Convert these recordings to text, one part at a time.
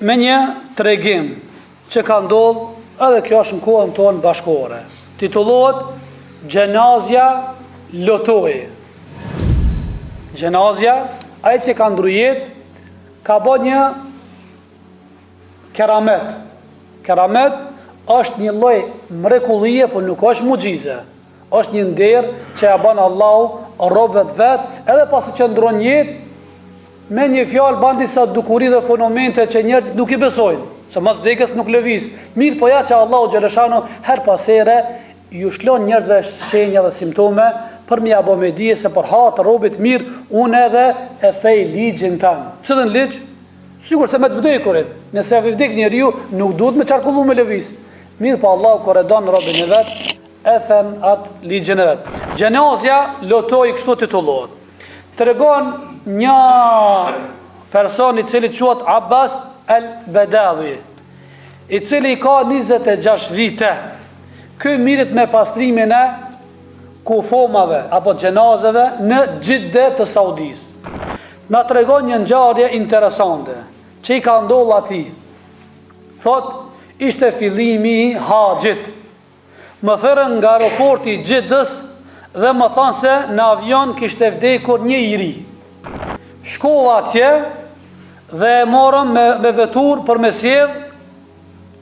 me një tregim që ka ndodhur edhe kjo është në kohën tonë bashkëore. Titullohet Gjenazja Lotoi. Gjenazja, ai që ka ndrujet, ka bë një keramet. Keramet është një lloj mrekullie, por nuk është mucize. Është një nder që ja bën Allahu robët vet, edhe pasi që ndron jetë, me një fjalë ban disa dukuri dhe fenomente që njerëzit nuk i besojnë, se mas vdekjes nuk lëviz. Mirë po ja që Allahu xhaleshano her pas here ju shlon njerëzve shenja dhe simptome për m'ia bë me dije se për hatë robit mirë, unë edhe e thej ligjin tanë. Cëllën ligj? Sigur se me të vdekurin. Nëse vdek njeriu, nuk duhet me çarkullu me lëviz. Mirë po Allahu kur e don robin e vet, e thën atë ligjin e vet. Gjenazja Lotoi kështu titullohet. Tregon një person i cili quhet Abbas el-Badawi, i cili ka 26 vite. Ky mirret me pastrimin e kufomave apo gjenazeve në Gjidde të Saudis. Na tregon një ngjarje interesante që i ka ndodhur atij. Thot, ishte fillimi i haxhit. Më thërën nga aeroporti i Gjiddës dhe më thanë se në avion kishte vdekur një i ri. Shkova atje dhe e morëm me vetur për me sjell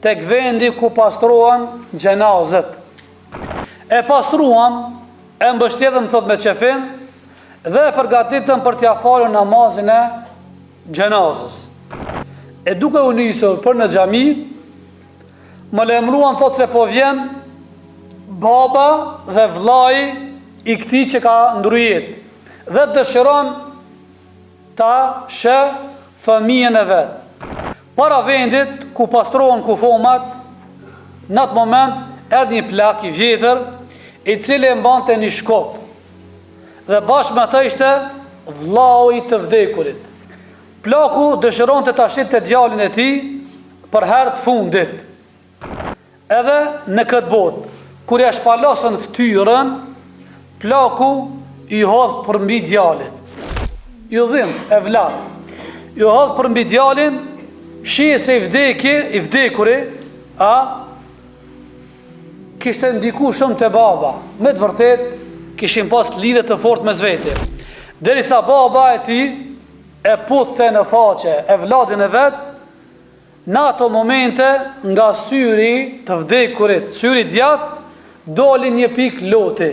tek vendi ku pastrohen gjenazet. E pastruam, e mbështetëm thot me qefin dhe e përgatitëm për t'ia falur namazin e gjenazës. E duke u nisur për në xhami, më lajmëruan thot se po vjen baba dhe vllai i këtij që ka ndrujet dhe dëshiron ta shë fëmijën e vet. Para vendit ku pastrohen kufomat, në atë moment erdhi një plak i vjetër, i cili e mbante një shkop. Dhe bashkë me të ishte vllau i të vdekurit. Plaku dëshironte ta shitte djalin e tij për herë të fundit. Edhe në këtë botë, kur ja shpalosën fytyrën, plaku i hodh përmbi djalin. Ju dhim e vlat. Ju hodh përmbi djalin, shije se i vdekuri, kishte ndiku shumë te baba. Me të vërtet, kishin pas lidhje të fortë mes vete. Derisa baba e tij e puthte në faqe e vladin e vet, në ato momente nga syri të vdekurit, syri djath, doli një pikë loti.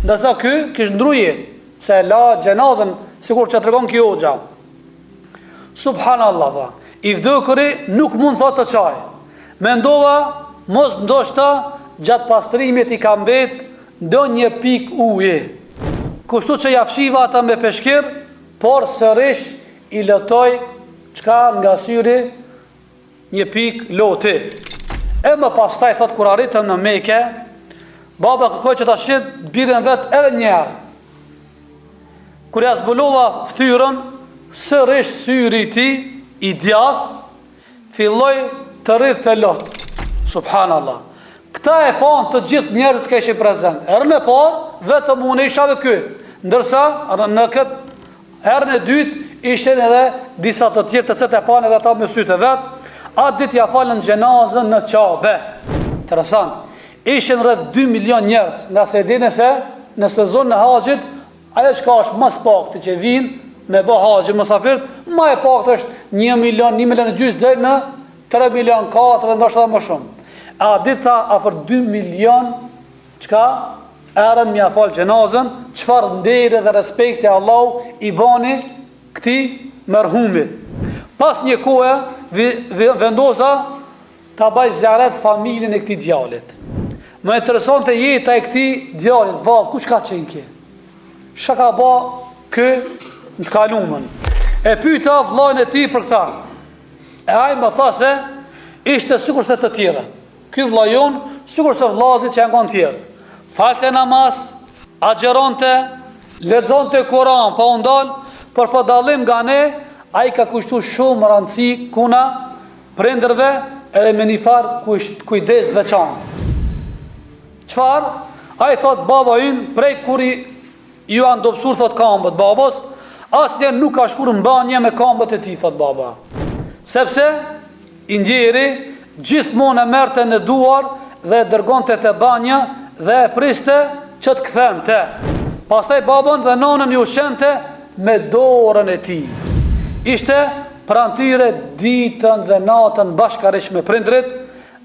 Ndërsa ky kish ndruje se e la gjenazën, sikur që tregon kjo hoxha. Subhanallah, tha. I vdekuri nuk mund thot të çaj. Mendova mos ndoshta gjatë pastrimit i ka mbet ndonjë pikë uji. Kështu që ja fshiva ata me peshkir, por sërish i lotoi çka nga syri një pikë loti. E më pastaj thot kur arritëm në Mekë, baba kërkoi që ta shit birën vet edhe një herë. Kur ja zbulova fytyrën, sërish syri i tij i djath filloi të rridh të lot. Subhanallah. Këta e panë të gjithë njerëzit që ishin prezent. Herën e parë vetëm unë isha dhe ky. Ndërsa në këtë herën e dytë ishin edhe disa të tjerë të cilët e panë edhe ata me sytë e vet. Atë ditë ja falën gjenazën në Qabe. Interesant. Ishin rreth 2 milion njerëz, nga se dini se në sezonën e haxhit ajo që është më pakti që vinë me bë haxhin musafir, më e paktë është 1 milion, 1 milion e gjysmë deri në 3 milion 4, ndoshta më shumë. A ditë tha afër 2 milion çka erën mja fal gjenazën, çfarë nderi dhe respekti Allahu i bani këtij merhumit. Pas një kohe vendosa ta baj ziaret familjen e këtij djalit. Më interesonte jeta e këtij djalit, vallë, kush ka qenë kë? Çka ka bë kë në të kalumën? E pyeta vllain e tij për këtë. E ai më tha se ishte sikur se të tjerë. Ky vllai jon, sikur se vllazit që janë kanë tjerë. Falte namaz, agjeronte, lexonte Kur'an, pa u ndal, por pa dallim nga ne, ai ka kushtuar shumë rëndësi kuna prindërve edhe me një farë kujdes të veçantë. Çfarë? Ai thot baba ynë prej kur ju janë dobësur thot këmbët babos, asnjë nuk ka shkuar në banjë me këmbët e tij thot baba. Sepse i ndjeri, gjithmonë e merrte në duar dhe e dërgonte te banja dhe e priste që të kthente. Pastaj babën dhe nonën ju ushqente me dorën e tij. Ishte pranë tyre ditën dhe natën bashkërisht me prindrit,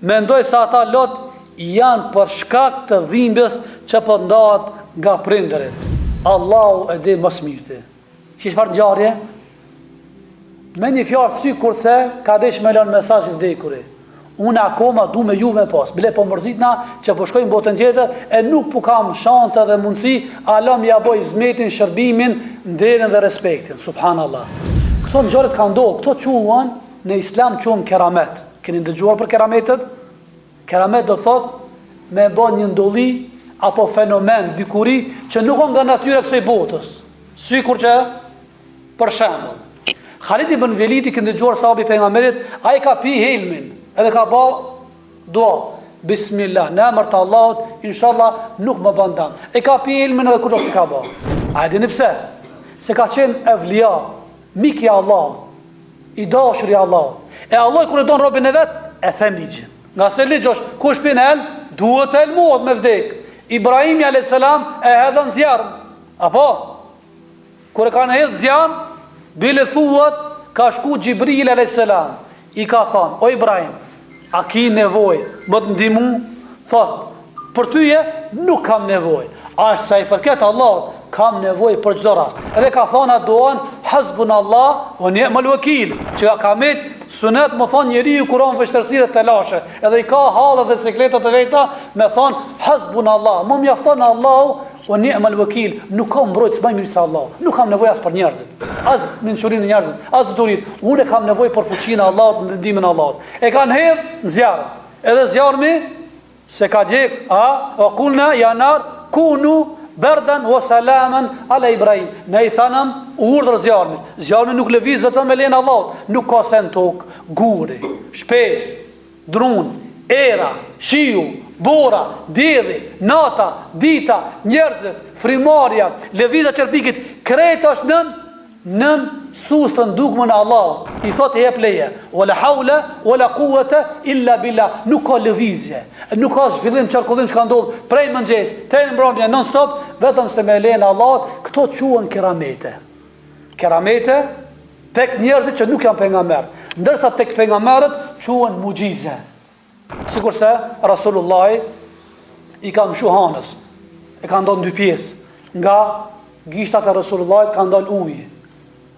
mendoj se ata lot janë për shkak të dhimbjes që po ndahet nga prindërit. Allahu e di më së miri. Çfarë ngjarje? Me një fjalë sikurse ka desh me lënë mesazh vdekurit. Unë akoma du me juve pas, bile po mërzitna që po shkojmë botën tjetër e nuk po kam shanca dhe mundësi, Allah më ja boj zmetin, shërbimin, nderin dhe respektin. Subhanallah. Këto ngjarje kanë ndodhur, këto quhen në Islam quhen keramet. Keni dëgjuar për kerametet? Keramet do thot me bën një ndolli apo fenomen, dykuri që nuk on nga natyra e kësaj botës. Sikur që për shembull, Khalid ibn Velidi që dëgjuar sahabi pejgamberit, ai ka pi helmin. Edhe ka ba dua, bismillah, në emër të Allahut, inshallah nuk më bën dëm. E ka pi ilmin edhe kuço si ka ba. A e dini pse? Se ka qenë evlia, mik i Allahut, i dashur i Allahut. E Allah kur e don robën e vet, e them ligjin. Nga se ligj është, kush pin hel, duhet të helmohet me vdek. Ibrahimi alayhis salam e hedhën zjarr. Apo kur e kanë hedhë zjarr, bile thuat ka shku Xhibril alayhis salam. I ka thonë, o Ibrahim, a ki nevoj, më të ndimu? Thot, për tyje, nuk kam nevoj. Ashtë sa i përket Allah, kam nevoj për çdo rast. Edhe ka thonë atë doan, hasbun Allah, o ni'mal wakil, që ka met, sunet më thonë njeri ju kuron vështërsi dhe të lashe. Edhe i ka halë dhe sekletat e veta, me thonë, hasbun Allah, më mjafton Allahu, o ni'mal wakil, nuk kam mbrojtës më mirë se Allah. Nuk kam nevojë as për njerëzit, as mençurinë e njerëzit, as durit. Unë kam nevojë për fuqinë e Allahut, në ndihmën e Allahut. E kanë hedh në zjarr. Edhe zjarmi se ka djeg, wa qulna ya nar kunu bardan wa salaman ala Ibrahim. Ne i thanëm urdhër zjarmit. Zjarmi nuk lëviz vetëm me lejen e Allahut, nuk ka sen tok, guri, shpesë, drun, era, shiu, bora, dielli, nata, dita, njerëzit, frimarja, lëvizja e çerpikit, krejt është nën sustën dukmën e Allahut. I thotë jep leje, wala haula wala quwata illa billah. Nuk ka lëvizje, nuk ka zhvillim çarkullim që ka ndodhur prej mëngjes deri në mbrëmje non stop, vetëm se me lejen e Allahut. Këto quhen keramete. Keramete tek njerëzit që nuk janë pejgamber, ndërsa tek pejgamberët quhen mucize. Sikurse Rasulullah i ka mshu hanës, e ka ndonë dy pjesë, nga gishtat e Rasulullah ka ndonë ujë.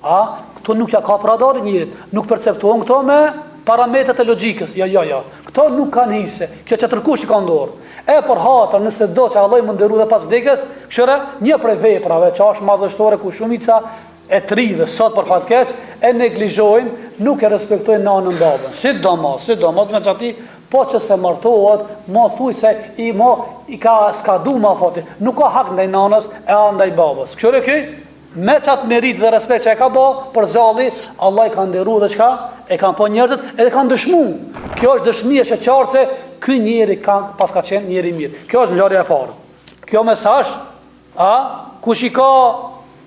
Këto nuk ja ka pradari një jetë, nuk perceptohen këto me parametrat e logjikës. Ja. Këto nuk kanë hise, kjo që tërkush i ka ndorë. E për hatër, nëse do që Allah i më ndëru dhe pas vdekjes, këshëre, një prej veprave që është madhështore ku shumica e trive sot për fatkeq e neglizhojnë, nuk e respektojnë nanën babën. Sidomos me çati, po që se martohet, mo thuj se i ka skadu ma fati, nuk ka hak ndaj nanës e ndaj babës. Këshore këj, me qatë merit dhe respekt që e ka bo për zalli, Allah i ka nderu dhe qka, e kanë po njerëzit, edhe kanë dëshmu. Kjo është dëshmi e sheqarë se këj njeri pas ka qenë njeri mirë. Kjo është ngjarja e parë. Kjo mesazh, kush i ka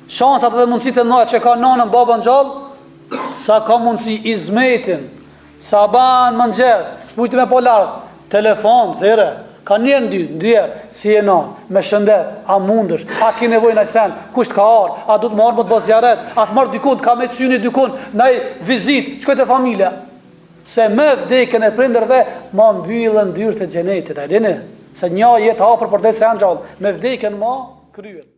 shansat dhe mundësit e nëjë që ka nanën babën gjallë, sa ka mundësi izmetin, sa ban mëngjes, spujti me po lartë, telefon, thire, ka njerë ndjerë, si e nanë, me shëndet, a mundësh, a ki nevojnë a sen, kusht ka arë, a du të marë më të bazjaret, a të marë dykun, ka me të syni dykun, na i vizit, qëkojt e familja. Se me vdekën e prinderve, ma mbyllën dyrë të gjenetit, a dini? Se një jetë hapër për dhe se janë gjallë, me vdekën ma kryet.